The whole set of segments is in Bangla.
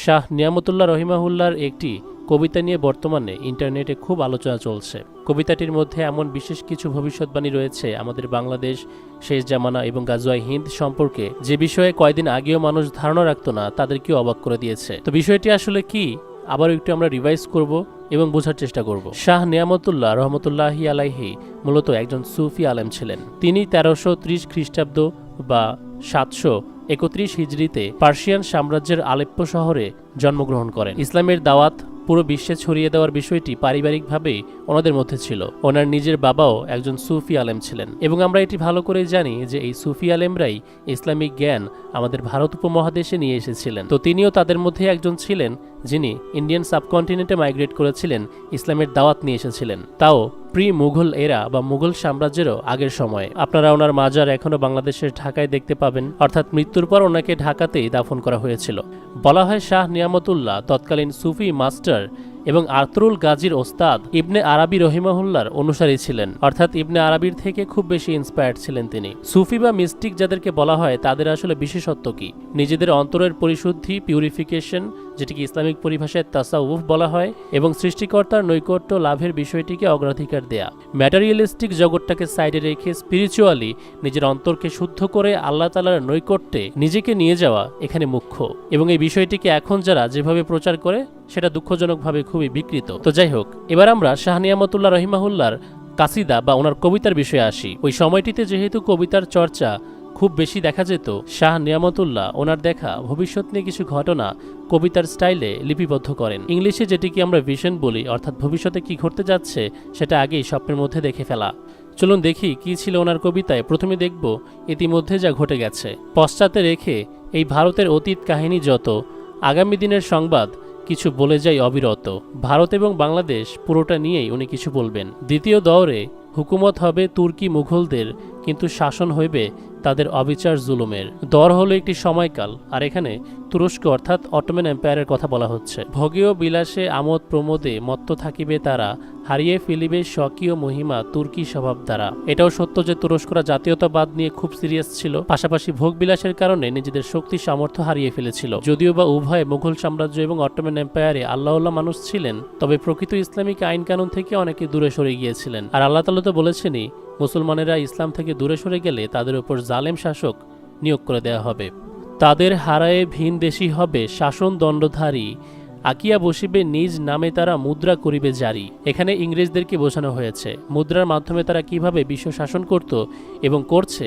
শাহ নিয়ামতুল্লাহ রহিমাহুল্লাহর একটি কবিতা নিয়ে বর্তমানে ইন্টারনেটে খুব আলোচনা চলছে। কবিতাটির মধ্যে এমন বিশেষ কিছু ভবিষ্যৎবাণী রয়েছে আমাদের বাংলাদেশ, শেষ জামানা এবং গাজওয়ায়ে হিন্দ সম্পর্কে, যে বিষয়ে কয়েকদিন আগেও মানুষ ধারণা রাখত না, তাদেরকেও অবাক করে দিয়েছে। তো বিষয়টি আসলে কি, আবারও একটু আমরা রিভাইজ করব এবং বোঝার চেষ্টা করব। শাহ নিয়ামতুল্লাহ রহমতুল্লাহি আলাইহি মূলত একজন সুফি আলেম ছিলেন। তিনি 1330 খ্রিস্টাব্দ বা 731 হিজরিতে পার্সিয়ান সাম্রাজ্যের আলেপ্পো শহরে জন্মগ্রহণ করেন। ইসলামের দাওয়াত পুরো বিশ্বে ছড়িয়ে দেওয়ার বিষয়টি পারিবারিকভাবেই ওনাদের মধ্যে ছিল। ওনার নিজের বাবাও একজন সুফি আলেম ছিলেন এবং আমরা এটি ভালো করেই জানি যে এই সুফি আলেমরাই ইসলামিক জ্ঞান আমাদের ভারত উপমহাদেশে নিয়ে এসেছিলেন। তো তিনিও তাদের মধ্যে একজন ছিলেন যিনি ইন্ডিয়ান সাবকন্টিনেন্টে মাইগ্রেট করেছিলেন, ইসলামের দাওয়াত নিয়ে এসেছিলেন, তাও প্রি মুঘল এরা বা মুঘল সাম্রাজ্যেরও আগের সময়। আপনারা ওনার মাজার এখনও বাংলাদেশের ঢাকায় দেখতে পাবেন, অর্থাৎ মৃত্যুর পর ওনাকে ঢাকাতেই দাফন করা হয়েছিল। বলা হয় শাহ নিয়ামতুল্লাহ তৎকালীন সুফি মাস্টার এবং আতরুল গাজীর ওস্তাদ ইবনে আরাবি রহিমাহুল্লাহর অনুসারী ছিলেন, অর্থাৎ ইবনে আরাবির থেকে খুব বেশি ইন্সপায়ার্ড ছিলেন তিনি। সুফি বা মিস্টিক যাদেরকে বলা হয় তাদের আসলে বিশেষত্ব কি? নিজেদের অন্তরের পরিশুদ্ধি, পিউরিফিকেশন, যেটিকে ইসলামিক পরিভাষায় তাসাউফ বলা হয়, এবং সৃষ্টিকর্তার নৈকট্য লাভের বিষয়টিকে অগ্রাধিকার দেয়া। ম্যাটেরিয়ালিস্টিক জগৎটাকে সাইডে রেখে স্পিরিচুয়ালি নিজের অন্তরকে শুদ্ধ করে আল্লাহ তাআলার নৈকট্যে নিজেকে নিয়ে যাওয়া এখানে মুখ্য, এবং এই বিষয়টিকে এখন যারা যেভাবে প্রচার করে সেটা দুঃখজনকভাবে খুবই বিকৃত। তো যাই হোক, এবার আমরা শাহ নিয়ামতুল্লাহ রহিমাহুল্লাহর কাসিদা বা ওনার কবিতার বিষয়ে আসি। ওই সময়টিতে যেহেতু কবিতার চর্চা খুব বেশি দেখা যেত, শাহ নিয়ামতুল্লাহ ওনার দেখা ভবিষ্যৎ নিয়ে কিছু ঘটনা কবিতার স্টাইলে লিপিবদ্ধ করেন। ইংলিশে যেটিকে আমরা ভিশন বলি, অর্থাৎ ভবিষ্যতে কি ঘটতে যাচ্ছে সেটা আগেই স্বপ্নের মধ্যে দেখে ফেলা। চলুন দেখি কি ছিল ওনার কবিতায়। প্রথমে দেখব ইতিমধ্যে যা ঘটে গেছে, পশ্চাতে রেখে এই ভারতের অতীত কাহিনী যত, আগামী দিনের সংবাদ কিছু বলে যাই অবিরত। ভারত এবং বাংলাদেশ পুরোটা নিয়েই উনি কিছু বলবেন। দ্বিতীয় দৌরে হুকুমত হবে তুর্কি মুঘলদের, কিন্তু শাসন হইবে তাদের অবিচার জুলুমের। দর হলো একটি সময়কাল, আর এখানে তুরস্ক অর্থাৎ অটোমান এম্পায়ারের কথা বলা হচ্ছে। ভোগীয় বিলাসে আমোদ প্রমোদে মত্ত থাকিবে তারা, হারিয়ে ফেলিবে স্বকীয় মহিমা তুর্কি স্বভাব দ্বারা। এটাও সত্য যে তুরস্করা জাতীয়তাবাদ নিয়ে খুব সিরিয়াস ছিল, পাশাপাশি ভোগ বিলাসের কারণে নিজেদের শক্তি সামর্থ্য হারিয়ে ফেলেছিল। যদিও বা উভয় মুঘল সাম্রাজ্য এবং অটোমান এম্পায়ারে আল্লাহওয়ালা মানুষ ছিলেন, তবে প্রকৃত ইসলামিক আইন কানুন থেকে অনেকে দূরে সরে গিয়েছিলেন। আর আল্লাহ তাআলা তো বলেছেনই, মুসলমানেরা ইসলাম থেকে দূরে সরে গেলে তাদের উপর জালেম শাসক নিয়োগ করে দেওয়া হবে। তাদের হারায়ে ভিন দেশি হবে শাসন দণ্ডধারী, আকিয়া বসিবে নিজ নামে তারা মুদ্রা করিবে জারি। এখানে ইংরেজদেরকে বোঝানো হয়েছে মুদ্রার মাধ্যমে তারা কিভাবে বিশ্ব শাসন করত এবং করছে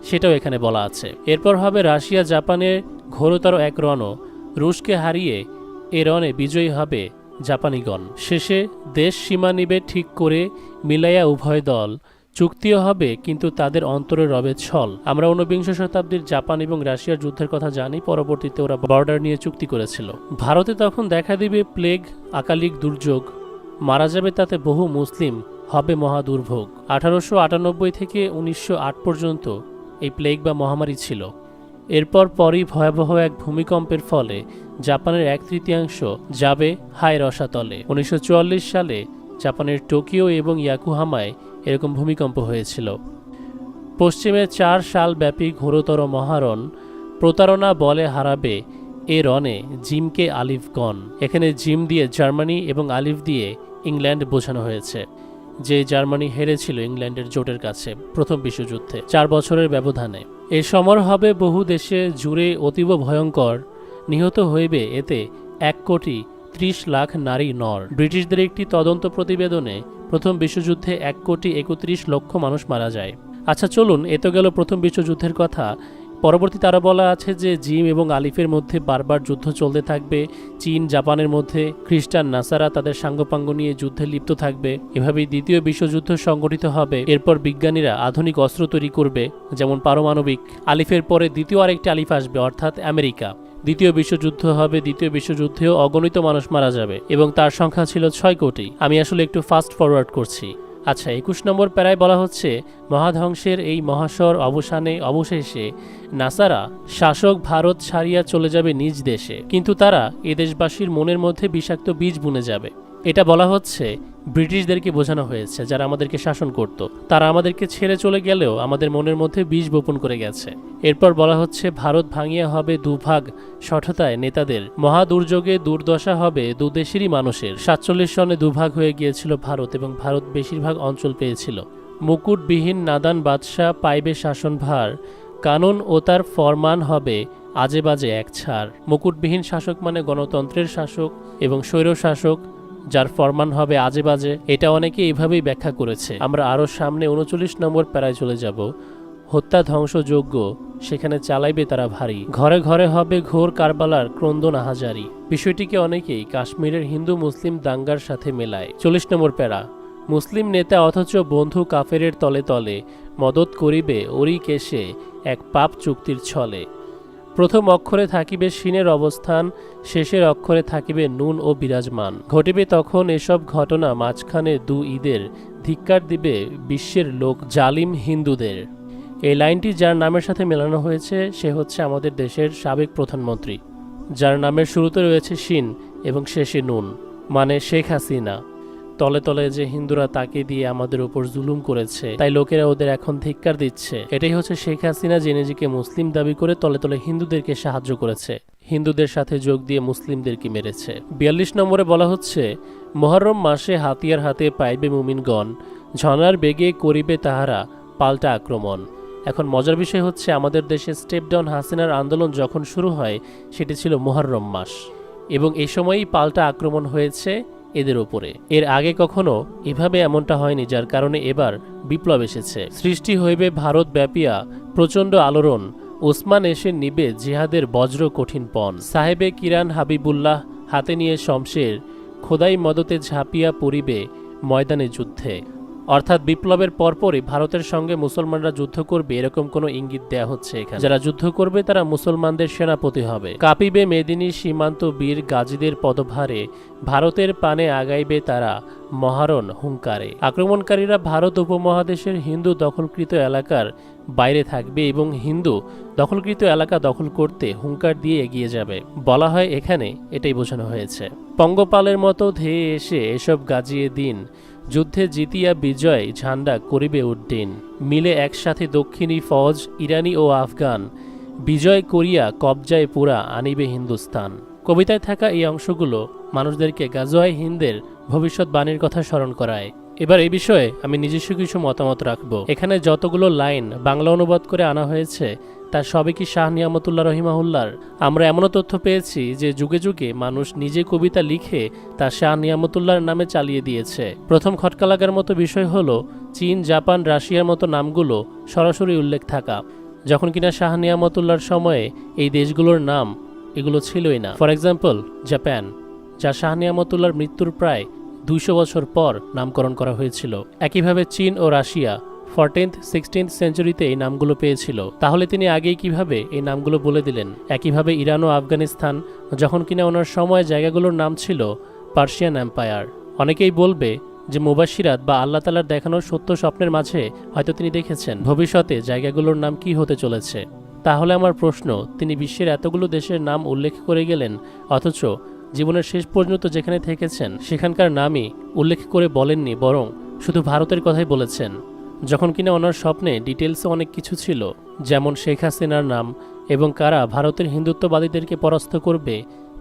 সেটাও এখানে বলা আছে। এরপর হবে রাশিয়া জাপানের ঘোরতর এক রণ, রুশকে হারিয়ে এ রণে বিজয়ী হবে জাপানিগণ। শেষে দেশ সীমা নিবে ঠিক করে মিলাইয়া উভয় দল, চুক্তিও হবে কিন্তু তাদের অন্তরে রবে ছল। আমরা ঊনবিংশ শতাব্দীর জাপান এবং রাশিয়ার যুদ্ধের কথা জানি, পরবর্তীতে ওরা বর্ডার নিয়ে চুক্তি করেছিল। ভারতে তখন দেখা দিবে প্লেগ, আকালিক দুর্যোগ, মারা যাবে তাতে বহু মুসলিম, হবে মহা দুর্ভোগ। 1898 থেকে 1908 পর্যন্ত এই প্লেগ বা মহামারী ছিল। এরপর পরই ভয়াবহ এক ভূমিকম্পের ফলে জাপানের 1/3 যাবে হায় রসাতলে। 1944 সালে জাপানের টোকিও এবং ইয়াকুহামায় এরকম ভূমিকম্প হয়েছিল। পশ্চিমে 4 সাল ব্যাপী ঘোরতর মহারণ, প্রতারণা বলে হারাবে এ রণে জিমকে আলিফগণ। এখানে জিম দিয়ে জার্মানি এবং আলিফ দিয়ে ইংল্যান্ড বোঝানো হয়েছে, যে জার্মানি হেরেছিল ইংল্যান্ডের জোটের কাছে প্রথম বিশ্বযুদ্ধে 4 বছরের ব্যবধানে। এ সমর হবে বহু দেশে জুড়ে অতীব ভয়ঙ্কর, নিহত হইবে এতে 1,30,00,000 নারী নর। ব্রিটিশদের একটি তদন্ত প্রতিবেদনে প্রথম বিশ্বযুদ্ধে 1,31,00,000 মানুষ মারা যায়। আচ্ছা চলুন, এ তো গেল প্রথম বিশ্বযুদ্ধের কথা। পরবর্তীতে আরও বলা আছে যে জিম এবং আলিফের মধ্যে বারবার যুদ্ধ চলতে থাকবে। চীন জাপানের মধ্যে খ্রিস্টান নাসারা তাদের সাঙ্গপাঙ্গ নিয়ে যুদ্ধে লিপ্ত থাকবে। এভাবেই দ্বিতীয় বিশ্বযুদ্ধ সংগঠিত হবে। এরপর বিজ্ঞানীরা আধুনিক অস্ত্র তৈরি করবে, যেমন পারমাণবিক। আলিফের পরে দ্বিতীয় আরেকটি আলিফ আসবে, অর্থাৎ আমেরিকা। দ্বিতীয় বিশ্বযুদ্ধ হবে। দ্বিতীয় বিশ্বযুদ্ধেও অগণিত মানুষ মারা যাবে এবং তার সংখ্যা ছিল 6 কোটি। আমি আসলে একটু ফাস্ট ফরওয়ার্ড করছি। আচ্ছা, 21 নম্বর প্যারায় বলা হচ্ছে, মহাধ্বংসের এই মহাশর অবসানে অবশেষে নাসারা শাসক ভারত ছাড়িয়া চলে যাবে নিজ দেশে, কিন্তু তারা এ দেশবাসীর মনের মধ্যে বিষাক্ত বীজ বুনে যাবে। এটা বলা হচ্ছে ব্রিটিশদেরকে বোঝানো হয়েছে, যারা আমাদেরকে শাসন করত। তারা আমাদেরকে ছেড়ে চলে গেলেও আমাদের মনের মধ্যে বীজ বপন করে গেছে। এরপর বলা হচ্ছে ভারত ভাঙিয়া হবে দুভাগ, সঠতায় নেতাদের মহা দুর্যোগে দুর্দশা হবে দুদেশেরই মানুষের। 47 সনে দুভাগ হয়ে গিয়েছিল ভারত এবং ভারত বেশিরভাগ অঞ্চল পেয়েছিল। মুকুটবিহীন নাদান বাদশাহ পাইবে শাসনভার, কানুন ও তার ফরমান হবে আজে বাজে এক ছাড়। মুকুটবিহীন শাসক মানে গণতন্ত্রের শাসক এবং স্বৈর শাসক, যার ফরমান হবে আজে বাজে। এটা অনেকে এইভাবেই ব্যাখ্যা করেছে। আমরা আরও সামনে 39 নম্বর প্যারায় চলে যাব। হত্যা ধ্বংসযোগ্য সেখানে চালাইবে তারা ভারী, ঘরে ঘরে হবে ঘোর কারবালার ক্রন্দন আহাজারি। বিষয়টিকে অনেকেই কাশ্মীরের হিন্দু মুসলিম দাঙ্গার সাথে মেলায়। 40 নম্বর প্যারা, মুসলিম নেতা অথচ বন্ধু কাফেরের তলে তলে, মদত করিবে ওরি কেশে এক পাপ চুক্তির ছলে। প্রথম অক্ষরে থাকিবে সিনের অবস্থান, শেষের অক্ষরে থাকিবে নুন ও বিরাজমান। ঘটিবে তখন এসব ঘটনা মাঝখানে দু ঈদের, ধিক্কার দিবে বিশ্বের লোক জালিম হিন্দুদের। এই লাইনটি যার নামের সাথে মেলানো হয়েছে সে হচ্ছে আমাদের দেশের সাবেক প্রধানমন্ত্রী, যার নামের শুরুতে রয়েছে শিন এবং শেষে নুন, মানে শেখ হাসিনা। তলে তলে যে হিন্দুরা তাকে দিয়ে আমাদের উপর জুলুম করেছে, তাই লোকেরা ওদের এখন ধিক্কার দিচ্ছে। এটাই হচ্ছে শেখ হাসিনা, যে নিজেকে মুসলিম দাবি করে তলে তলে হিন্দুদেরকে সাহায্য করেছে, হিন্দুদের সাথে যোগ দিয়ে মুসলিমদেরকে মেরেছে। 42 নম্বরে বলা হচ্ছে মুহররম মাসে হাতিয়ার হাতে পাইবে মুমিনগণ, ঝনার বেগে করিবে তাহারা পাল্টা আক্রমণ। এখন মজার বিষয় হচ্ছে আমাদের দেশে স্টেপ ডাউন হাসিনার আন্দোলন যখন শুরু হয় সেটি ছিল মুহররম মাস, এবং এই সময়ই পাল্টা আক্রমণ হয়েছে এদের উপরে। এর আগে কখনো এভাবে এমনটা হয়নি, যার কারণে এবার বিপ্লব এসেছে। সৃষ্টি হইবে ভারত ব্যাপিয়া প্রচণ্ড আলোড়ন, ওসমান এসে নিবে জিহাদের বজ্র কঠিন পণ। সাহেবে কিরান হাবিবুল্লাহ হাতে নিয়ে শমশের, খোদাই মদতে ঝাঁপিয়া পড়িবে ময়দানে যুদ্ধে। অর্থাৎ বিপ্লবের পরপরই ভারতের সঙ্গে মুসলমানরা যুদ্ধ করবে এরকম কোনো ইঙ্গিত দেয়া হচ্ছে এখানে। যারা যুদ্ধ করবে তারা মুসলমানদের সেনাপতি হবে। কাঁপিবে মেদিনী সীমান্ত বীর গাজীদের পদভারে, ভারতের পানে আগাইবে তারা মহারণ হুঙ্কারে। আক্রমণকারীরা ভারত উপমহাদেশের হিন্দু দখলকৃত এলাকার বাইরে থাকবে এবং হিন্দু দখলকৃত এলাকা দখল করতে হুঙ্কার দিয়ে এগিয়ে যাবে। বলা হয় এখানে এটাই বোঝানো হয়েছে। পঙ্গপালের মতো ধেয়ে এসে এসব গাজিয়ে দিন, যুদ্ধে জিতিয়া বিজয় ঝান্ডা করিবে উড্ডীন। মিলে একসাথে দক্ষিণী ফৌজ ইরানি ও আফগান, বিজয় করিয়া কবজায় পুরা আনিবে হিন্দুস্তান। কবিতায় থাকা এই অংশগুলো মানুষদেরকে গাজওয়ায়ে হিন্দের ভবিষ্যৎবাণীর কথা স্মরণ করায়। এবার এই বিষয়ে আমি নিজস্ব কিছু মতামত রাখব। এখানে যতগুলো লাইন বাংলা অনুবাদ করে আনা হয়েছে তার সবই কি শাহ নিয়ামতুল্লাহ রহিমাহুল্লাহর? আমরা এমনও তথ্য পেয়েছি যে যুগে যুগে মানুষ নিজে কবিতা লিখে তা শাহ নিয়ামতুল্লাহর নামে চালিয়ে দিয়েছে। প্রথম খটকা লাগার মতো বিষয় হলো চীন, জাপান, রাশিয়ার মতো নামগুলো সরাসরি উল্লেখ থাকা, যখন কিনা শাহ নিয়ামতুল্লাহর সময়ে এই দেশগুলোর নাম এগুলো ছিলই না। ফর এক্সাম্পল জাপান, যা শাহ নিয়ামতুল্লাহর মৃত্যুর প্রায় 200 বছর পর নামকরণ করা হয়েছিল। একইভাবে চীন ও রাশিয়া 14th 16th সেঞ্চুরিতে এই নামগুলো পেয়েছিল। তাহলে তিনি আগেই কিভাবে এই নামগুলো বলে দিলেন? একইভাবে ইরান ও আফগানিস্তান, যখন কিনা ওনার সময় জায়গাগুলোর নাম ছিল পার্সিয়ান এম্পায়ার। অনেকেই বলবে যে মুবাশশিরাত বা আল্লাহ তাআলার দেখানো সত্য স্বপ্নের মাঝে হয়তো তিনি দেখেছেন ভবিষ্যতে জায়গাগুলোর নাম কি হতে চলেছে। তাহলে আমার প্রশ্ন, তিনি বিশ্বের এতগুলো দেশের নাম উল্লেখ করে গেলেন, অথচ জীবনের শেষ পর্যন্ত যেখানে থেকেছেন সেখানকার নামই উল্লেখ করে বলেননি, বরং শুধু ভারতের কথাই বলেছেন, যখন কিনা ওনার স্বপ্নে ডিটেলসে অনেক কিছু ছিল, যেমন শেখ হাসিনার নাম এবং কারা ভারতের হিন্দুত্ববাদীদেরকে পরাস্ত করবে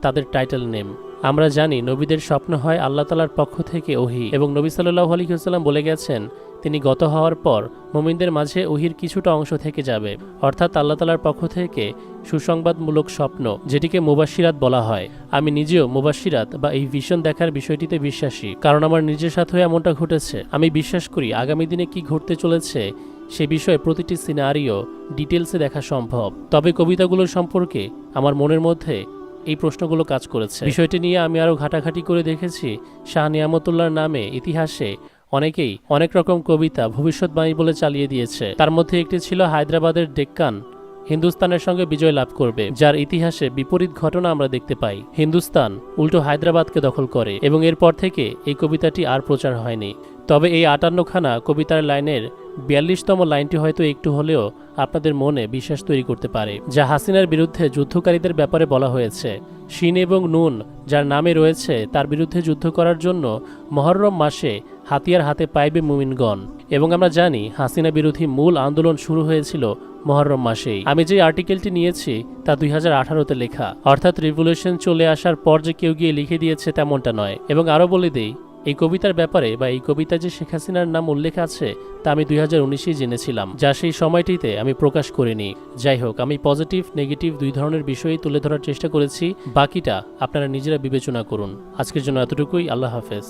তাদের টাইটেল নেম। আমরা জানি নবীদের স্বপ্ন হয় আল্লাহ তাআলার পক্ষ থেকে ওহী, এবং নবী সাল্লাল্লাহু আলাইহি ওয়াসাল্লাম বলে গেছেন তিনি গত হওয়ার পর মুমিনদের মাঝে ওহীর কিছুটা অংশ থেকে যাবে, অর্থাৎ আল্লাহ তাআলার পক্ষ থেকে সুসংবাদমূলক স্বপ্ন, যেটিকে মুবাশশিরাত বলা হয়। আমি নিজেও মুবাশশিরাত বা এই ভিশন দেখার বিষয়টিতে বিশ্বাসী, কারণ আমার নিজের সাথেও এমনটা ঘটেছে। আমি বিশ্বাস করি আগামী দিনে কি ঘটতে চলেছে সে বিষয়ে প্রতিটি সিনারিও ডিটেলসে দেখা সম্ভব। তবে কবিতাগুলো সম্পর্কে আমার মনের মধ্যে এই প্রশ্নগুলো কাজ করেছে। বিষয়টি নিয়ে আমি আরও ঘাটাঘাটি করে দেখেছি শাহ নিয়ামতুল্লাহর নামে ইতিহাসে অনেকেই অনেক রকম কবিতা ভবিষ্যৎবাণী বলে চালিয়ে দিয়েছে। তার মধ্যে একটি ছিল হায়দ্রাবাদের ডেক্কান হিন্দুস্তানের সঙ্গে বিজয় লাভ করবে, যার ইতিহাসে বিপরীত ঘটনা আমরা দেখতে পাই। হিন্দুস্তান উল্টো হায়দ্রাবাদকে দখল করে এবং এরপর থেকে এই কবিতাটি আর প্রচার হয়নি। তবে এই 58খানা কবিতার লাইনের 42তম লাইনটি হয়তো একটু হলেও আপনাদের মনে বিশ্বাস তৈরি করতে পারে, যা হাসিনার বিরুদ্ধে যুদ্ধকারীদের ব্যাপারে বলা হয়েছে। শিন এবং নুন যার নামে রয়েছে তার বিরুদ্ধে যুদ্ধ করার জন্য মহররম মাসে হাতিয়ার হাতে পাইবে মুমিনগণ। এবং আমরা জানি হাসিনা বিরোধী মূল আন্দোলন শুরু হয়েছিল মহররম মাসেই। আমি যে আর্টিকেলটি নিয়েছি তা 2018-তে লেখা, অর্থাৎ রিভলিউশন চলে আসার পর যে কেউ গিয়ে লিখে দিয়েছে তেমনটা নয়। এবং আরও বলে দেই, এই কবিতার ব্যাপারে বা এই কবিতায় যে শেখ হাসিনার নাম উল্লেখ আছে তা আমি 2019-এই জেনেছিলাম, যা সেই সময়টিতে আমি প্রকাশ করিনি। যাই হোক, আমি পজিটিভ নেগেটিভ দুই ধরনের বিষয়ই তুলে ধরার চেষ্টা করেছি, বাকিটা আপনারা নিজেরা বিবেচনা করুন। আজকের জন্য এতটুকুই। আল্লাহ হাফেজ।